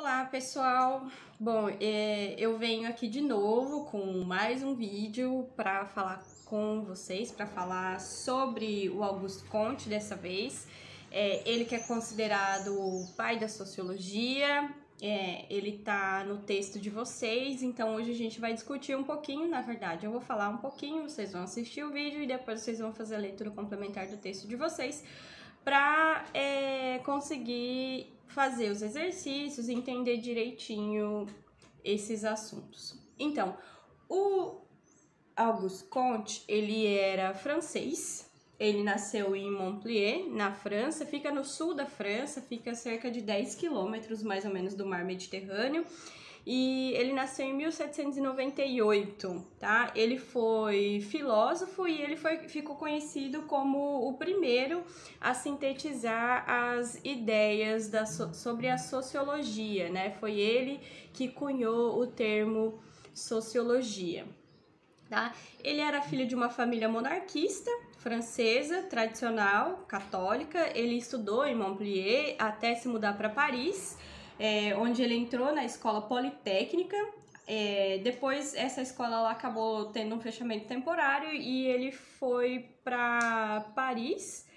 Olá pessoal, bom, eu venho aqui de novo com mais um vídeo para falar com vocês, para falar sobre o Auguste Comte dessa vez. Ele que é considerado o pai da sociologia, ele tá no texto de vocês, então hoje a gente vai discutir um pouquinho, na verdade eu vou falar um pouquinho, vocês vão assistir o vídeo e depois vocês vão fazer a leitura complementar do texto de vocês, para conseguir fazer os exercícios e entender direitinho esses assuntos. Então, o Auguste Comte, ele era francês, ele nasceu em Montpellier, na França, fica no sul da França, fica a cerca de 10 quilômetros mais ou menos do mar Mediterrâneo, e ele nasceu em 1798, tá? Ele foi filósofo e ele ficou conhecido como o primeiro a sintetizar as ideias sobre a sociologia, né? Foi ele que cunhou o termo sociologia, tá? Ele era filho de uma família monarquista francesa, tradicional, católica. Ele estudou em Montpellier até se mudar para Paris, onde ele entrou na escola politécnica. Depois essa escola ela acabou tendo um fechamento temporário e ele foi para Paris.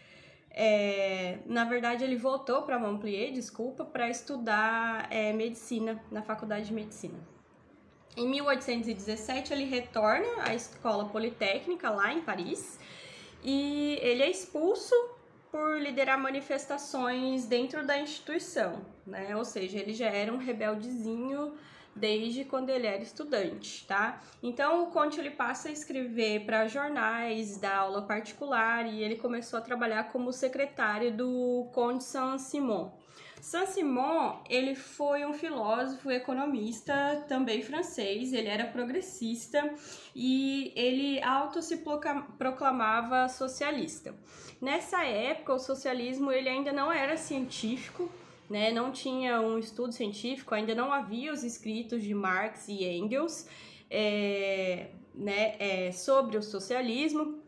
Na verdade ele voltou para Montpellier, desculpa, para estudar medicina na faculdade de medicina. Em 1817 ele retorna à escola politécnica lá em Paris e ele é expulso por liderar manifestações dentro da instituição, né? Ou seja, ele já era um rebeldezinho desde quando ele era estudante, tá? Então o Comte ele passa a escrever para jornais, dar aula particular e ele começou a trabalhar como secretário do Comte Saint-Simon. Saint-Simon, ele foi um filósofo economista, também francês, ele era progressista e ele se proclamava socialista. Nessa época, o socialismo ele ainda não era científico, né? Não tinha um estudo científico, ainda não havia os escritos de Marx e Engels sobre o socialismo.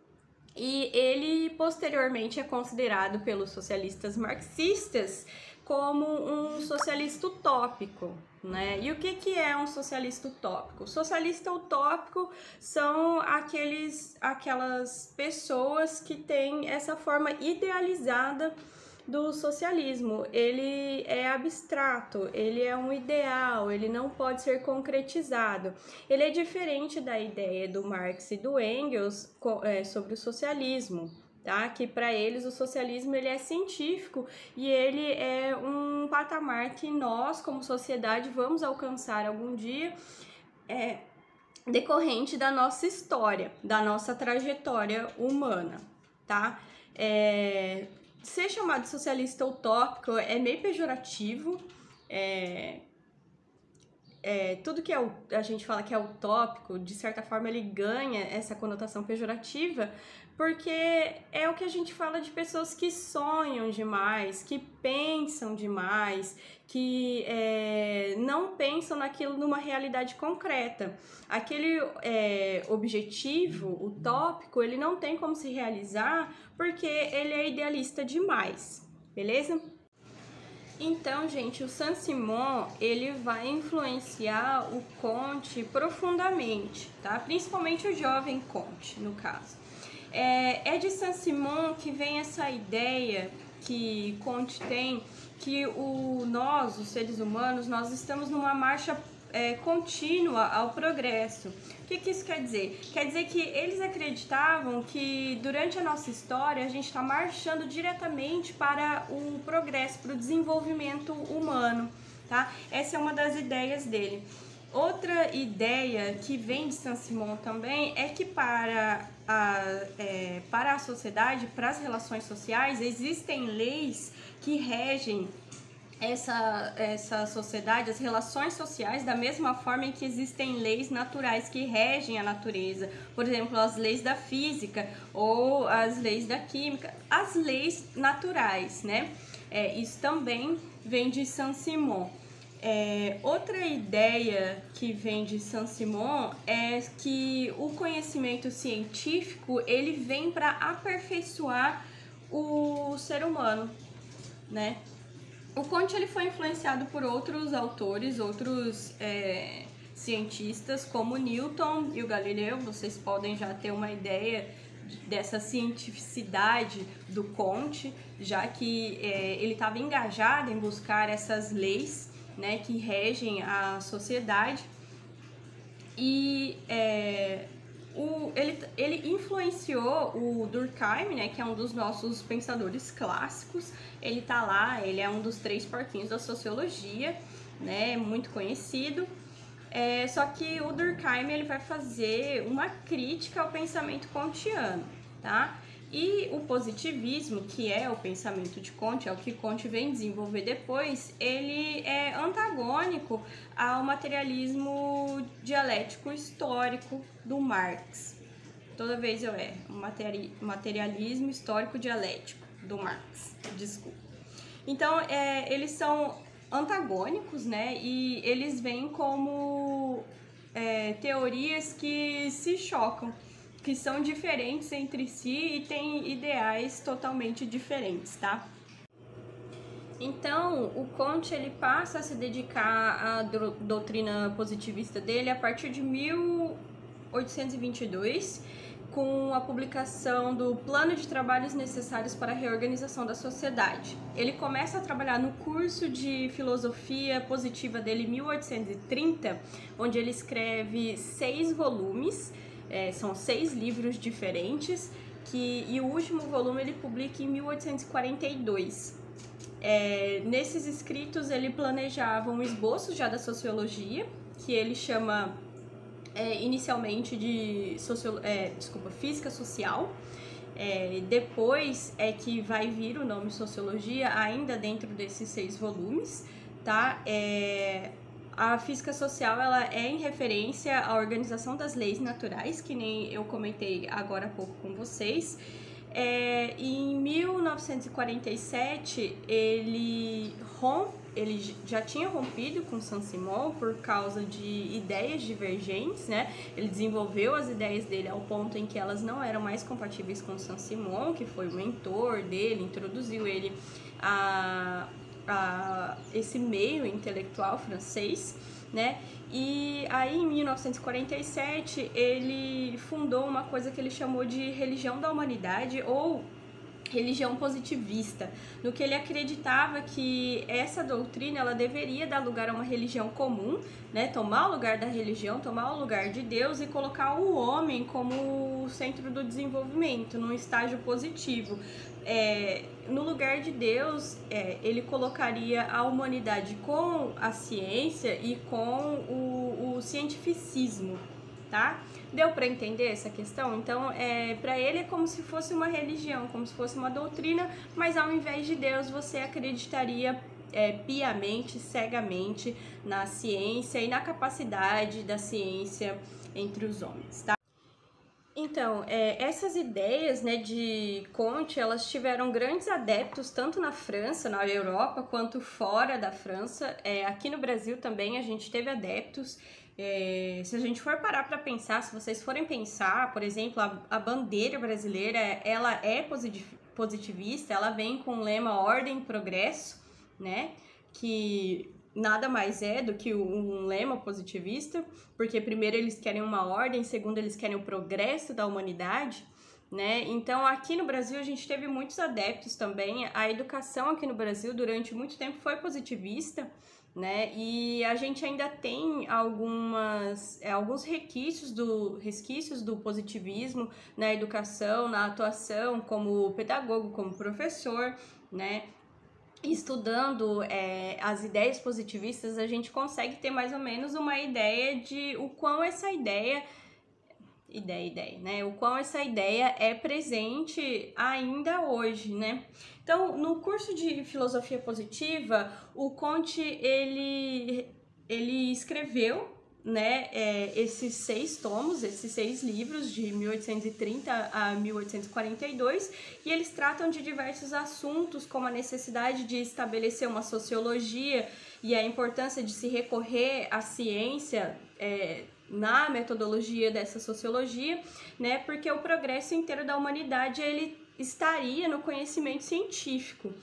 E ele posteriormente é considerado pelos socialistas marxistas como um socialista utópico, né? E o que é um socialista utópico? O socialista utópico são aquelas pessoas que têm essa forma idealizada do socialismo. Ele é abstrato, ele é um ideal, ele não pode ser concretizado. Ele é diferente da ideia do Marx e do Engels sobre o socialismo, tá? Que para eles o socialismo ele é científico e ele é um patamar que nós, como sociedade, vamos alcançar algum dia, decorrente da nossa história, da nossa trajetória humana, tá? Ser chamado de socialista utópico é meio pejorativo. Tudo que a gente fala que é utópico, de certa forma ele ganha essa conotação pejorativa, porque é o que a gente fala de pessoas que sonham demais, que pensam demais, que não pensam naquilo numa realidade concreta. Aquele objetivo utópico, ele não tem como se realizar porque ele é idealista demais, beleza? Então, gente, o Saint-Simon, ele vai influenciar o Comte profundamente, tá? Principalmente o jovem Comte, no caso. É de Saint-Simon que vem essa ideia que Comte tem, que nós, os seres humanos, nós estamos numa marcha contínua ao progresso. O que isso quer dizer? Quer dizer que eles acreditavam que durante a nossa história a gente está marchando diretamente para o progresso, para o desenvolvimento humano, tá? Essa é uma das ideias dele. Outra ideia que vem de Saint-Simon também é que para a sociedade, para as relações sociais, existem leis que regem essa sociedade, as relações sociais, da mesma forma em que existem leis naturais que regem a natureza, por exemplo, as leis da física ou as leis da química, as leis naturais, né? Isso também vem de Saint-Simon. Outra ideia que vem de Saint-Simon é que o conhecimento científico ele vem para aperfeiçoar o ser humano, né? O Comte ele foi influenciado por outros autores, outros cientistas, como Newton e o Galileu. Vocês podem já ter uma ideia dessa cientificidade do Comte, já que ele estava engajado em buscar essas leis, né, que regem a sociedade. E ele influenciou o Durkheim, né, que é um dos nossos pensadores clássicos. Ele tá lá, ele é um dos 3 porquinhos da sociologia, né, muito conhecido. Só que o Durkheim ele vai fazer uma crítica ao pensamento kantiano, tá? E o positivismo, que é o pensamento de Comte, é o que Comte vem desenvolver depois, ele é antagônico ao materialismo dialético histórico do Marx. Toda vez eu erro, materialismo histórico dialético do Marx, desculpa. Então, eles são antagônicos, né? E eles vêm como teorias que se chocam, que são diferentes entre si e têm ideais totalmente diferentes, tá? Então, o Comte ele passa a se dedicar à doutrina positivista dele a partir de 1822, com a publicação do Plano de Trabalhos Necessários para a Reorganização da Sociedade. Ele começa a trabalhar no curso de filosofia positiva dele em 1830, onde ele escreve 6 volumes, são 6 livros diferentes, e o último volume ele publica em 1842. Nesses escritos ele planejava um esboço já da sociologia, que ele chama inicialmente de física social. Depois é que vai vir o nome sociologia, ainda dentro desses 6 volumes, tá? A física social ela é em referência à organização das leis naturais, que nem eu comentei agora há pouco com vocês. Em 1947 ele já tinha rompido com Saint-Simon por causa de ideias divergentes, né? Ele desenvolveu as ideias dele ao ponto em que elas não eram mais compatíveis com Saint-Simon, que foi o mentor dele, introduziu ele a esse meio intelectual francês, né? E aí, em 1947, ele fundou uma coisa que ele chamou de religião da humanidade ou religião positivista, no que ele acreditava que essa doutrina ela deveria dar lugar a uma religião comum, né? Tomar o lugar da religião, tomar o lugar de Deus e colocar o homem como o centro do desenvolvimento, num estágio positivo. No lugar de Deus, ele colocaria a humanidade com a ciência e com o cientificismo, tá? Deu para entender essa questão? Então, para ele é como se fosse uma religião, como se fosse uma doutrina, mas ao invés de Deus, você acreditaria piamente, cegamente na ciência e na capacidade da ciência entre os homens, tá? Então, essas ideias, né, de Comte, elas tiveram grandes adeptos tanto na França, na Europa, quanto fora da França. Aqui no Brasil também a gente teve adeptos. Se a gente for parar para pensar, se vocês forem pensar, por exemplo, a bandeira brasileira, ela é positivista, ela vem com o lema Ordem e Progresso, né, que nada mais é do que um lema positivista, porque primeiro eles querem uma ordem, segundo eles querem o progresso da humanidade, né? Então aqui no Brasil a gente teve muitos adeptos também. A educação aqui no Brasil durante muito tempo foi positivista, né? E a gente ainda tem alguns resquícios do positivismo na educação, na atuação como pedagogo, como professor, né? Estudando as ideias positivistas, a gente consegue ter mais ou menos uma ideia de o quão essa ideia, né? O quão essa ideia é presente ainda hoje, né? Então, no curso de filosofia positiva, o Comte ele escreveu, né, esses 6 tomos, esses 6 livros de 1830 a 1842, e eles tratam de diversos assuntos, como a necessidade de estabelecer uma sociologia e a importância de se recorrer à ciência na metodologia dessa sociologia, né, porque o progresso inteiro da humanidade ele estaria no conhecimento científico.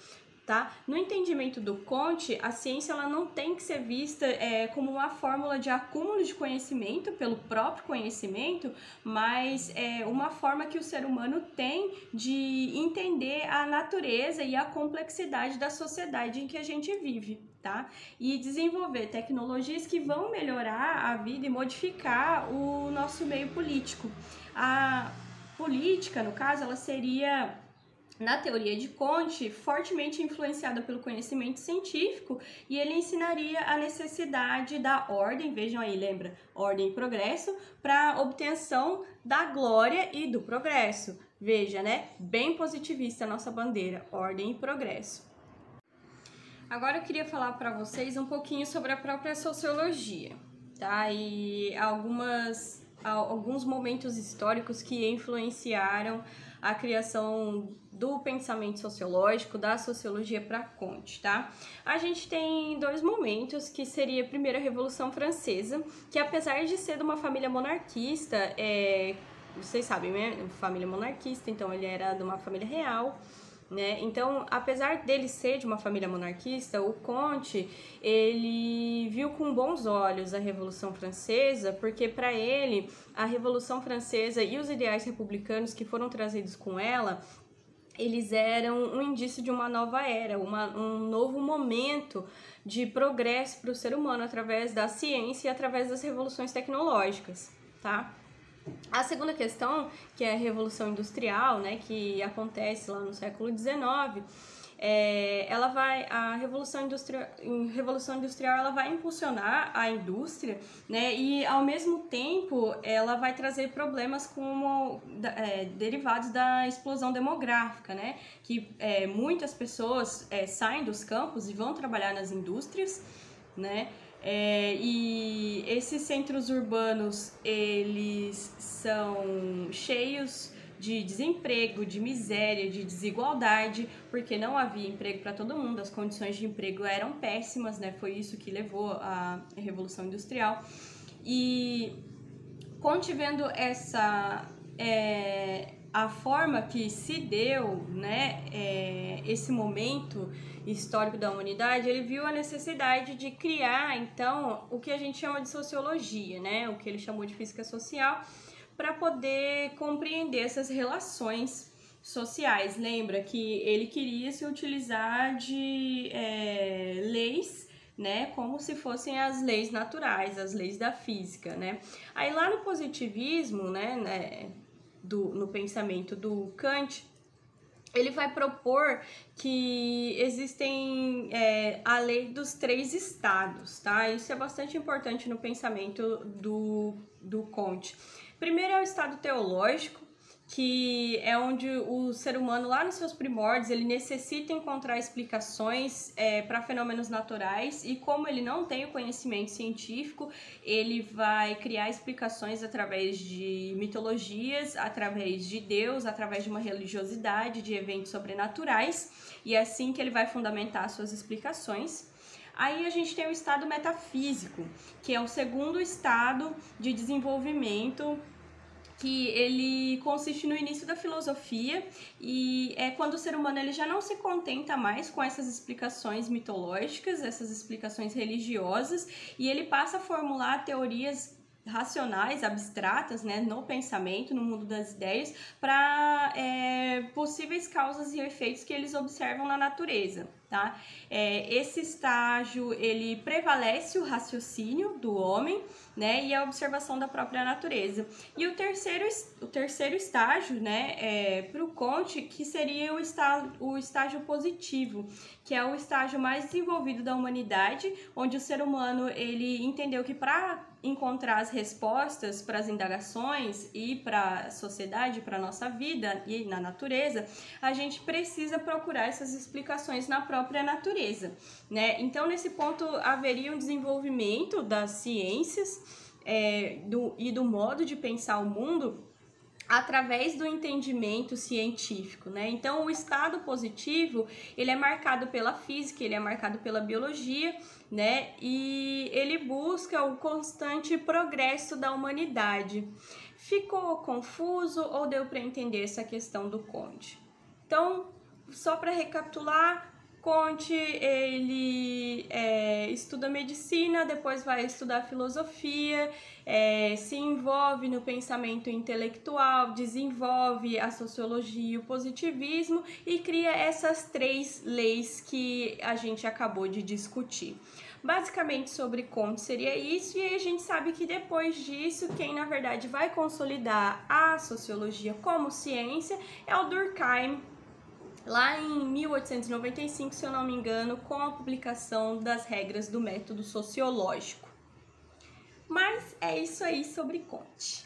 Tá? No entendimento do Comte, a ciência ela não tem que ser vista como uma fórmula de acúmulo de conhecimento, pelo próprio conhecimento, mas é uma forma que o ser humano tem de entender a natureza e a complexidade da sociedade em que a gente vive, tá? E desenvolver tecnologias que vão melhorar a vida e modificar o nosso meio político. A política, no caso, ela seria, na teoria de Comte, fortemente influenciada pelo conhecimento científico, e ele ensinaria a necessidade da ordem, vejam aí, lembra? Ordem e progresso, para obtenção da glória e do progresso. Veja, né? Bem positivista a nossa bandeira, ordem e progresso. Agora eu queria falar para vocês um pouquinho sobre a própria sociologia, tá? E alguns momentos históricos que influenciaram a criação do pensamento sociológico, da sociologia para Comte, tá? A gente tem dois momentos, que seria a primeira Revolução Francesa, que apesar de ser de uma família monarquista, vocês sabem, né? Família monarquista, então ele era de uma família real, né? Então, apesar dele ser de uma família monarquista, o Comte, ele viu com bons olhos a Revolução Francesa, porque para ele a Revolução Francesa e os ideais republicanos que foram trazidos com ela, eles eram um indício de uma nova era, um novo momento de progresso para o ser humano através da ciência e através das revoluções tecnológicas, tá? A segunda questão, que é a Revolução Industrial, né, que acontece lá no século XIX, a Revolução Industrial ela vai impulsionar a indústria, né, e ao mesmo tempo ela vai trazer problemas como derivados da explosão demográfica, né, que muitas pessoas saem dos campos e vão trabalhar nas indústrias, né. E esses centros urbanos, eles são cheios de desemprego, de miséria, de desigualdade, porque não havia emprego para todo mundo, as condições de emprego eram péssimas, né? Foi isso que levou à Revolução Industrial. E contivendo a forma que se deu, né, esse momento histórico da humanidade, ele viu a necessidade de criar, então, o que a gente chama de sociologia, né, o que ele chamou de física social, para poder compreender essas relações sociais. Lembra que ele queria se utilizar de leis, né, como se fossem as leis naturais, as leis da física, né. Aí lá no positivismo, né, no pensamento do Kant, ele vai propor que existem a lei dos 3 estados, tá? Isso é bastante importante no pensamento do Comte. Primeiro é o estado teológico, que é onde o ser humano, lá nos seus primórdios, ele necessita encontrar explicações para fenômenos naturais, e como ele não tem o conhecimento científico, ele vai criar explicações através de mitologias, através de Deus, através de uma religiosidade, de eventos sobrenaturais, e é assim que ele vai fundamentar suas explicações. Aí a gente tem o estado metafísico, que é o segundo estado de desenvolvimento, que ele consiste no início da filosofia, e é quando o ser humano ele já não se contenta mais com essas explicações mitológicas, essas explicações religiosas, e ele passa a formular teorias racionais, abstratas, né, no pensamento, no mundo das ideias, para possíveis causas e efeitos que eles observam na natureza, tá? Esse estágio, ele prevalece o raciocínio do homem, né, e a observação da própria natureza. E o terceiro estágio, né, para o Comte, que seria o estágio positivo, que é o estágio mais desenvolvido da humanidade, onde o ser humano ele entendeu que para encontrar as respostas para as indagações e para a sociedade, para a nossa vida e na natureza, a gente precisa procurar essas explicações na própria natureza, né? Então, nesse ponto, haveria um desenvolvimento das ciências e do modo de pensar o mundo através do entendimento científico, né? Então, o estado positivo, ele é marcado pela física, ele é marcado pela biologia, né? E ele busca o constante progresso da humanidade. Ficou confuso ou deu para entender essa questão do Comte? Então, só para recapitular, Comte, ele estuda medicina, depois vai estudar filosofia, se envolve no pensamento intelectual, desenvolve a sociologia e o positivismo e cria essas 3 leis que a gente acabou de discutir. Basicamente sobre Comte seria isso, e aí a gente sabe que depois disso, quem na verdade vai consolidar a sociologia como ciência é o Durkheim, lá em 1895, se eu não me engano, com a publicação das regras do método sociológico. Mas é isso aí sobre Comte.